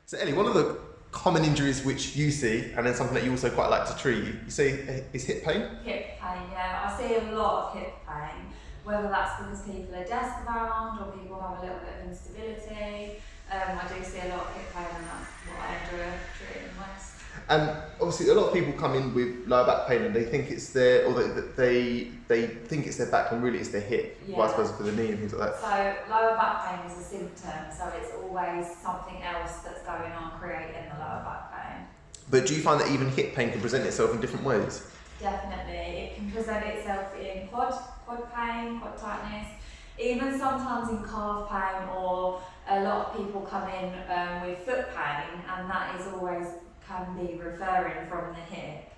So Ellie, one of the common injuries which you see, and then something that you also quite like to treat, you say is hip pain? Hip pain, yeah. I see a lot of hip pain, whether that's because people are desk bound or people have a little bit of instability. I do see a lot of hip pain, and that's what I enjoy treating most. And obviously, a lot of people come in with lower back pain, and they think it's their, or they think it's their back, and really it's their hip, vice versa for the knee and things like that. So lower back pain is a symptom, so it's always something else that's going on creating the lower back pain. But do you find that even hip pain can present itself in different ways? Definitely, it can present itself in quad pain, quad tightness, even sometimes in calf pain, or a lot of people come in with foot pain, and that is always can be referring from the hip.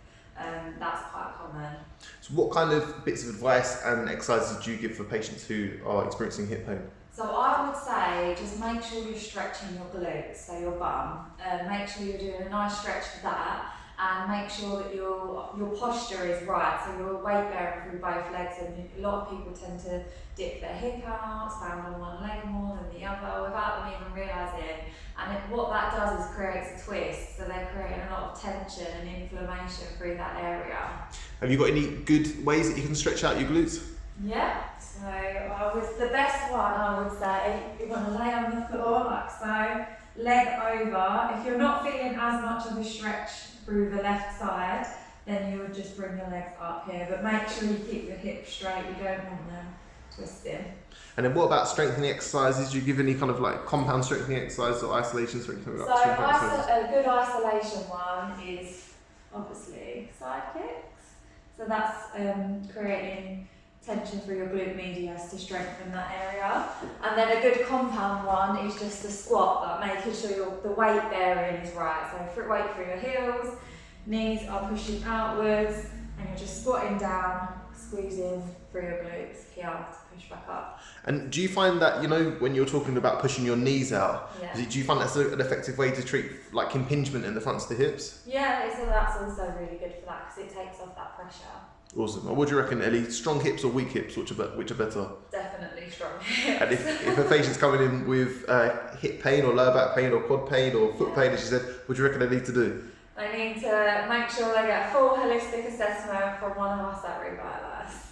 That's quite common. So what kind of bits of advice and exercises do you give for patients who are experiencing hip pain? So I would say just make sure you're stretching your glutes, so your bum. Make sure you're doing a nice stretch for that, and make sure that your posture is right, so you're weight bearing through both legs. And a lot of people tend to dip their hip out, stand on one leg more than the other without them even realising. And what that does is creates a twist, so they're creating a lot of tension and inflammation through that area. Have you got any good ways that you can stretch out your glutes? Yeah, so the best one I would say, you want to lay on the floor like so, leg over. If you're not feeling as much of a stretch through the left side, then you would just bring your legs up here, but make sure you keep your hips straight, you don't want them twisting. And then what about strengthening exercises? Do you give any kind of like compound strengthening exercise or isolation strengthening? So a good isolation one is obviously side kicks. So that's creating tension through your glute medius to strengthen that area. And then a good compound one is just the squat, like making sure the weight bearing is right. So weight through your heels, knees are pushing outwards, and you're just squatting down, squeezing through your glutes here to push back up. And do you find that, you know, when you're talking about pushing your knees out, do you find that's an effective way to treat like impingement in the fronts of the hips? Yeah, so that's also really good for that because it takes off that pressure. Awesome. Well, what do you reckon, Ellie? Strong hips or weak hips? Which are better? Definitely strong hips. And if a patient's coming in with hip pain or lower back pain or quad pain or foot pain, as you said, what do you reckon they need to do? They need to make sure they get a full holistic assessment from one of us at Revitalize.